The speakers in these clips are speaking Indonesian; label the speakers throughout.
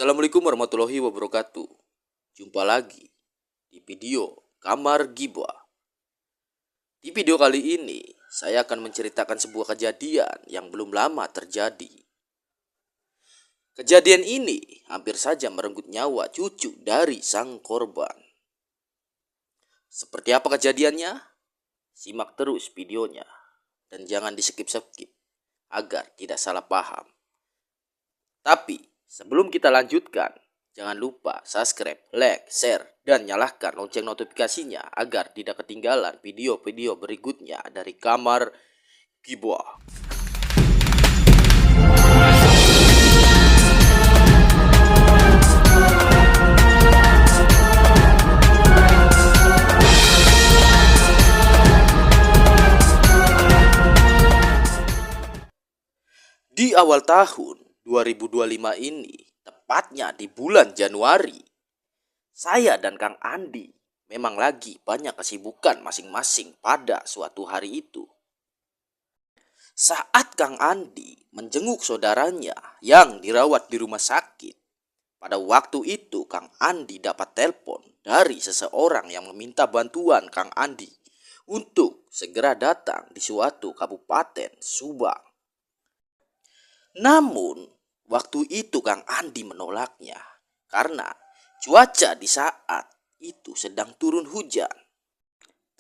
Speaker 1: Assalamualaikum warahmatullahi wabarakatuh. Jumpa lagi di video Kamar Gibah. Di video kali ini, saya akan menceritakan sebuah kejadian yang belum lama terjadi. Kejadian ini hampir saja merenggut nyawa cucu dari sang korban. Seperti apa kejadiannya? Simak terus videonya dan jangan di-skip-skip agar tidak salah paham. Tapi sebelum kita lanjutkan, jangan lupa subscribe, like, share, dan nyalakan lonceng notifikasinya agar tidak ketinggalan video-video berikutnya dari Kamar Gibah. Di awal tahun 2025 ini, tepatnya di bulan Januari, saya dan Kang Andi memang lagi banyak kesibukan masing-masing pada suatu hari itu. Saat Kang Andi menjenguk saudaranya yang dirawat di rumah sakit, pada waktu itu Kang Andi dapat telepon dari seseorang yang meminta bantuan Kang Andi untuk segera datang di suatu kabupaten Subang. Namun, waktu itu Kang Andi menolaknya karena cuaca di saat itu sedang turun hujan.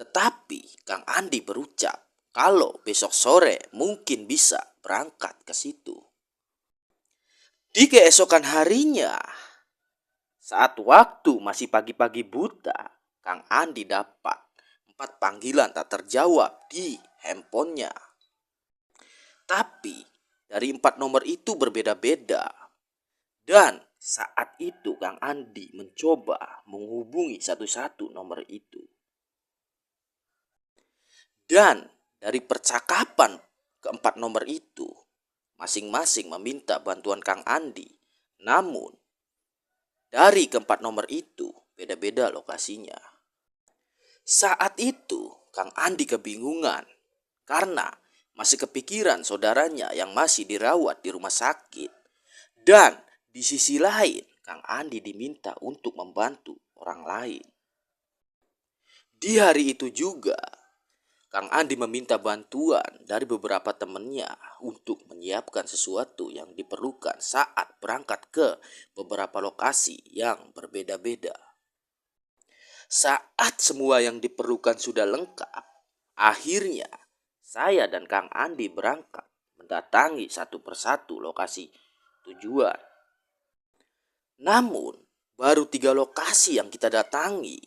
Speaker 1: Tetapi Kang Andi berucap kalau besok sore mungkin bisa berangkat ke situ. Di keesokan harinya, saat waktu masih pagi-pagi buta, Kang Andi dapat 4 panggilan tak terjawab di handphonenya. Tapi dari 4 nomor itu berbeda-beda. Dan saat itu Kang Andi mencoba menghubungi satu-satu nomor itu. Dan dari percakapan keempat nomor itu, masing-masing meminta bantuan Kang Andi. Namun, dari keempat nomor itu beda-beda lokasinya. Saat itu Kang Andi kebingungan karena masih kepikiran saudaranya yang masih dirawat di rumah sakit. Dan di sisi lain, Kang Andi diminta untuk membantu orang lain. Di hari itu juga, Kang Andi meminta bantuan dari beberapa temannya untuk menyiapkan sesuatu yang diperlukan saat berangkat ke beberapa lokasi yang berbeda-beda. Saat semua yang diperlukan sudah lengkap, akhirnya saya dan Kang Andi berangkat mendatangi satu persatu lokasi tujuan. Namun, baru 3 lokasi yang kita datangi,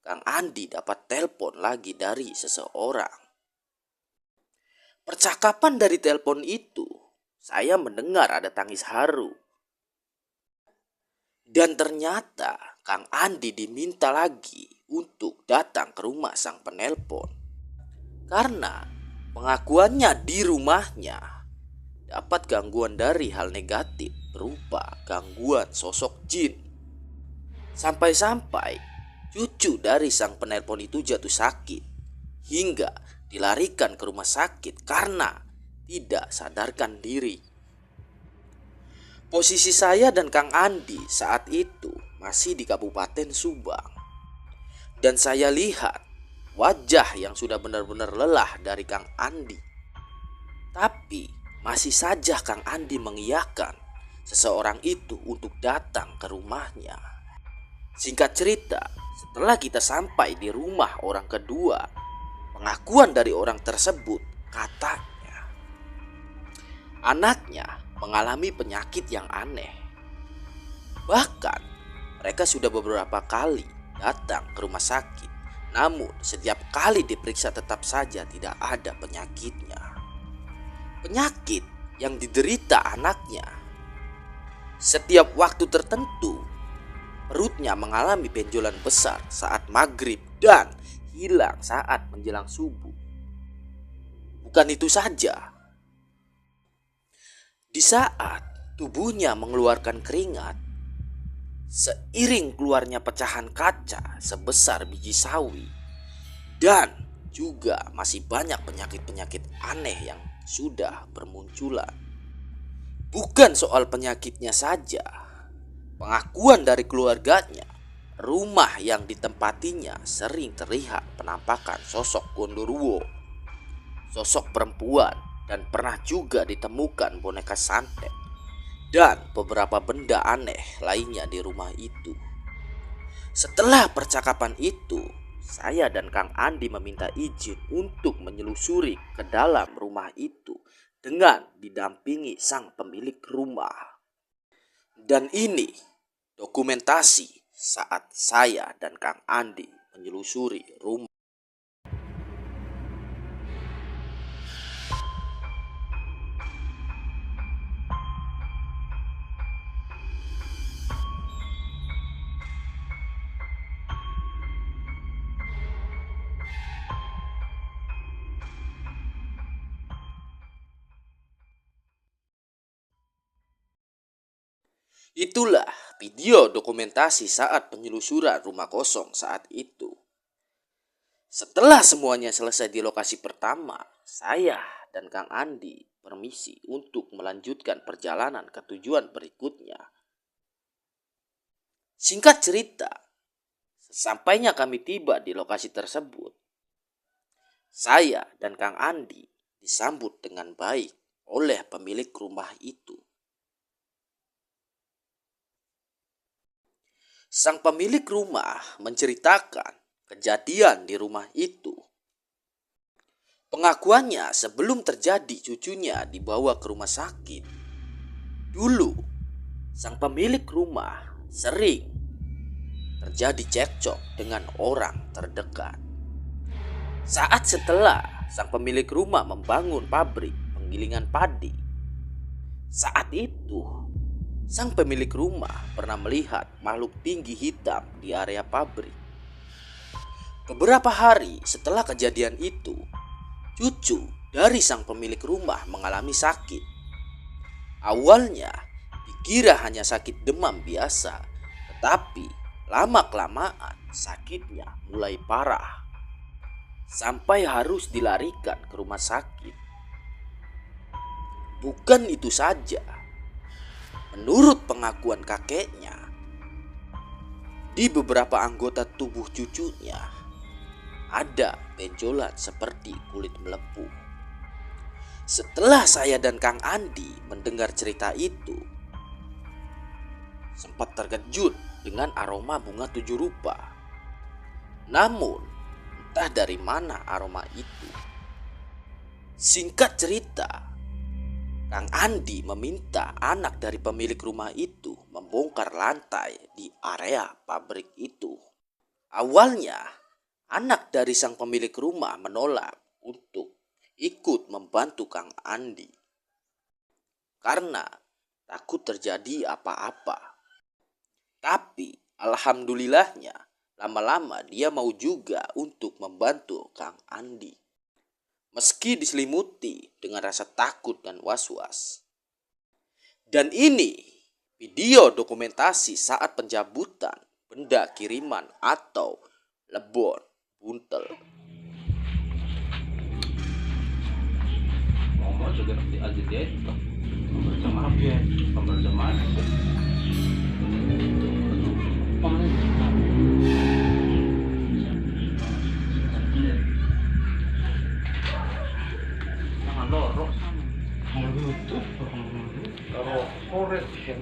Speaker 1: Kang Andi dapat telepon lagi dari seseorang. Percakapan dari telepon itu, saya mendengar ada tangis haru. Dan ternyata Kang Andi diminta lagi untuk datang ke rumah sang penelpon. Karena pengakuannya di rumahnya dapat gangguan dari hal negatif berupa gangguan sosok jin. Sampai-sampai cucu dari sang penelpon itu jatuh sakit hingga dilarikan ke rumah sakit karena tidak sadarkan diri. Posisi saya dan Kang Andi saat itu masih di Kabupaten Subang. Dan saya lihat wajah yang sudah benar-benar lelah dari Kang Andi. Tapi masih saja Kang Andi mengiyakan seseorang itu untuk datang ke rumahnya. Singkat cerita, setelah kita sampai di rumah orang kedua, pengakuan dari orang tersebut katanya anaknya mengalami penyakit yang aneh. Bahkan mereka sudah beberapa kali datang ke rumah sakit. Namun setiap kali diperiksa tetap saja tidak ada penyakitnya. Penyakit yang diderita anaknya, setiap waktu tertentu perutnya mengalami benjolan besar saat maghrib dan hilang saat menjelang subuh. Bukan itu saja, di saat tubuhnya mengeluarkan keringat, seiring keluarnya pecahan kaca sebesar biji sawi, dan juga masih banyak penyakit-penyakit aneh yang sudah bermunculan. Bukan soal penyakitnya saja, Pengakuan dari keluarganya, rumah yang ditempatinya sering terlihat penampakan sosok Gondoruo, sosok perempuan, dan pernah juga ditemukan boneka santet dan beberapa benda aneh lainnya di rumah itu. Setelah percakapan itu, saya dan Kang Andi meminta izin untuk menyelusuri ke dalam rumah itu dengan didampingi sang pemilik rumah. Dan ini dokumentasi saat saya dan Kang Andi menyelusuri rumah. Itulah video dokumentasi saat penyelusuran rumah kosong saat itu. Setelah semuanya selesai di lokasi pertama, saya dan Kang Andi permisi untuk melanjutkan perjalanan ke tujuan berikutnya. Singkat cerita, sesampainya kami tiba di lokasi tersebut, saya dan Kang Andi disambut dengan baik oleh pemilik rumah itu. Sang pemilik rumah menceritakan kejadian di rumah itu. Pengakuannya sebelum terjadi cucunya dibawa ke rumah sakit. Dulu, sang pemilik rumah sering terjadi cekcok dengan orang terdekat. Saat setelah sang pemilik rumah membangun pabrik penggilingan padi, saat itu sang pemilik rumah pernah melihat makhluk tinggi hitam di area pabrik. Beberapa hari setelah kejadian itu, cucu dari sang pemilik rumah mengalami sakit. Awalnya dikira hanya sakit demam biasa, tetapi lama-kelamaan sakitnya mulai parah sampai harus dilarikan ke rumah sakit. Bukan itu saja, menurut pengakuan kakeknya, di beberapa anggota tubuh cucunya ada benjolan seperti kulit melepuh. Setelah saya dan Kang Andi mendengar cerita itu, sempat terkejut dengan aroma bunga tujuh rupa. Namun, entah dari mana aroma itu. Singkat cerita, Kang Andi meminta anak dari pemilik rumah itu membongkar lantai di area pabrik itu. Awalnya, anak dari sang pemilik rumah menolak untuk ikut membantu Kang Andi karena takut terjadi apa-apa. Tapi alhamdulillahnya, lama-lama dia mau juga untuk membantu Kang Andi, meski diselimuti dengan rasa takut dan was-was. Dan ini video dokumentasi saat pencabutan benda kiriman atau lebon buntel.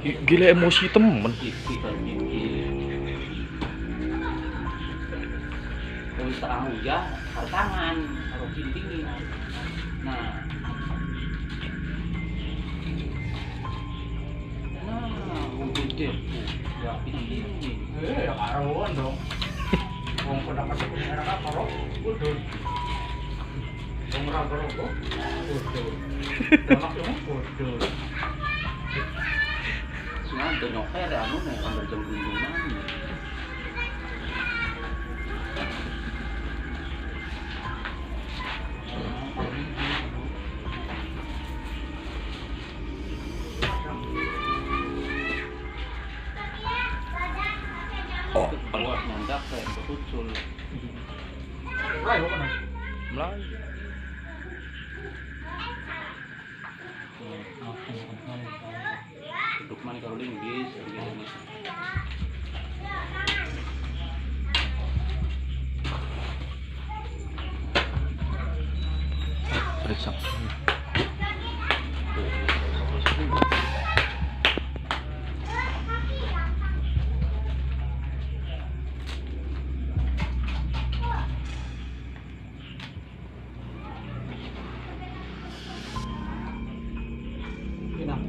Speaker 2: Gila emosi temen.
Speaker 3: Kalau terang hujan, harus tangan, harus dingin. Nah, udah, ya ini.
Speaker 4: Karuan dong. Wong pendapat sebenarnya apa karo? Udah. Wong ora karo kok. Udah. Anak yang udah.
Speaker 3: Semua udah nyoker anu nih, ambil jam kunjungan.
Speaker 2: Oh,
Speaker 3: Buat nyandak kayak betul.
Speaker 4: Ayo kan.
Speaker 2: Melayu.
Speaker 3: Duduk mana kalau linggis,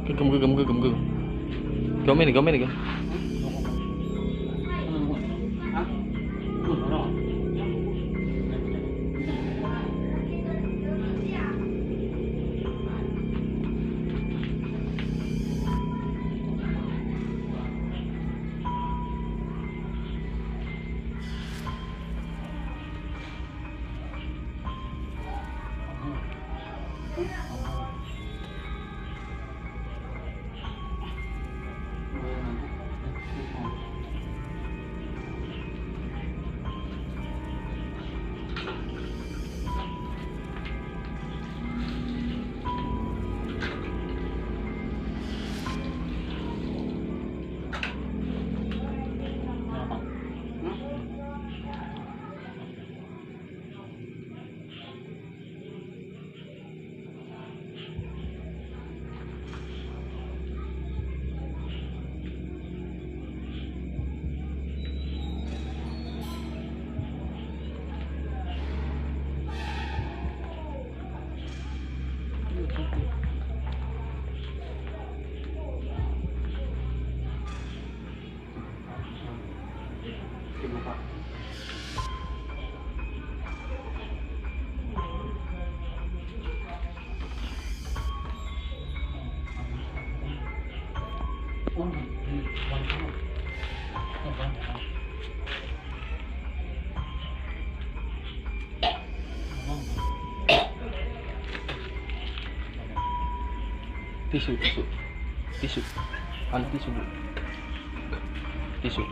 Speaker 2: Gegem. Gomen nih. Tisu. Anu tisu, Bu. Tisu.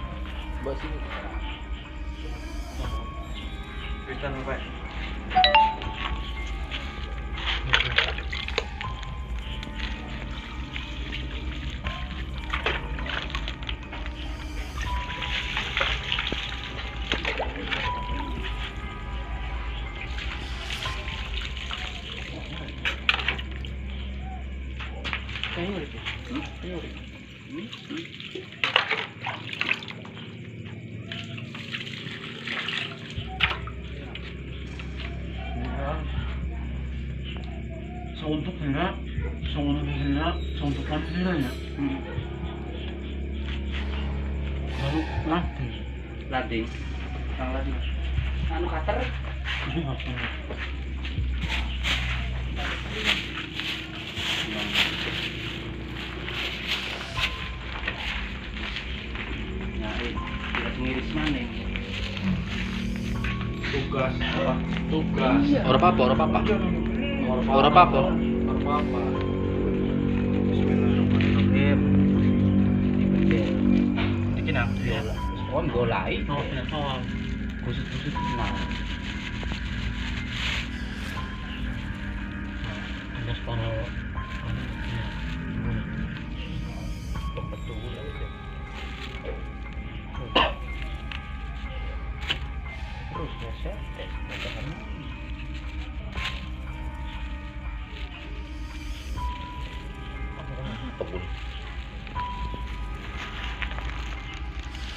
Speaker 2: Mbak sini.
Speaker 4: Pisan, Pak. Untuk ya. Baru lading. Anu cutter. Nah, ngiris mana ini? Tugas.
Speaker 2: Ora apa-apa.
Speaker 4: Bismillahirrahmanirrahim. Bikin apa?
Speaker 3: Oh, golai.
Speaker 4: Kusut-kusut nah. Ada separuh. Terus ya,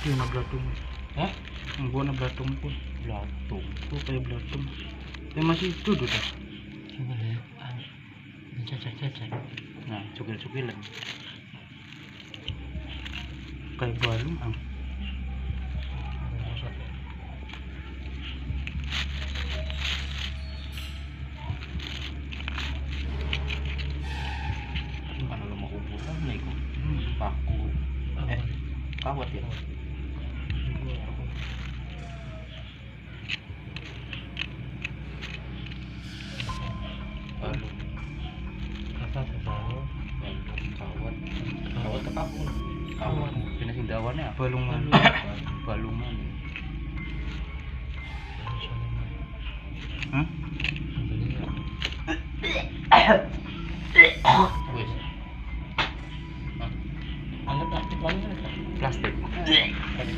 Speaker 4: Iya, belatung.
Speaker 3: Hah?
Speaker 4: Gua belatung pun.
Speaker 3: Belatung.
Speaker 4: Gua kayak belatung. Masih duduk dah.
Speaker 3: Coba lihat. Cacat.
Speaker 4: Nah, cukil-cukilan. Kayak balung, ang.
Speaker 3: Mana lo mau kuburan nih kok? Paku. Kawat ya. Balung. Kawat tekapun. Kawat. Jenis dawannya apa?
Speaker 4: Balungan.
Speaker 3: Balungan.
Speaker 4: Hah?
Speaker 3: Wes. Ada plastik lagi. Plastik. Jangan.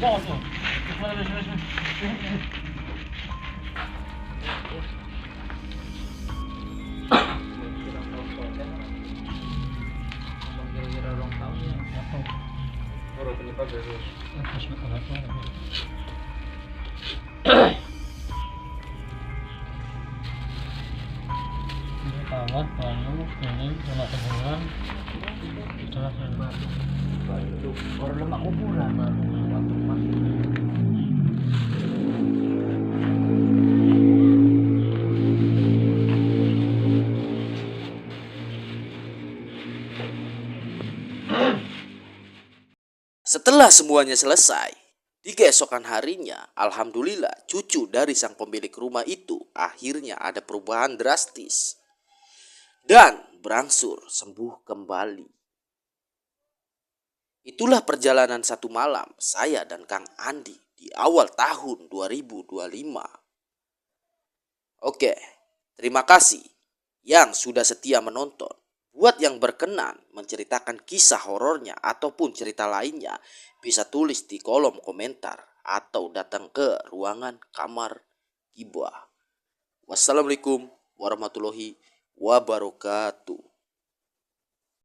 Speaker 3: Kira-kira orang tahu ya.
Speaker 4: Orang penyebab dari
Speaker 3: Kawat, balung.
Speaker 2: Ini anak kuburan. Itulah yang baru.
Speaker 3: Itu orang lemak kuburan.
Speaker 1: Setelah semuanya selesai, di keesokan harinya, alhamdulillah cucu dari sang pemilik rumah itu akhirnya ada perubahan drastis dan berangsur sembuh kembali. Itulah perjalanan satu malam saya dan Kang Andi di awal tahun 2025. Oke, terima kasih yang sudah setia menonton. Buat yang berkenan menceritakan kisah horornya ataupun cerita lainnya, bisa tulis di kolom komentar atau datang ke ruangan kamar Gibah. Wassalamualaikum warahmatullahi wabarakatuh.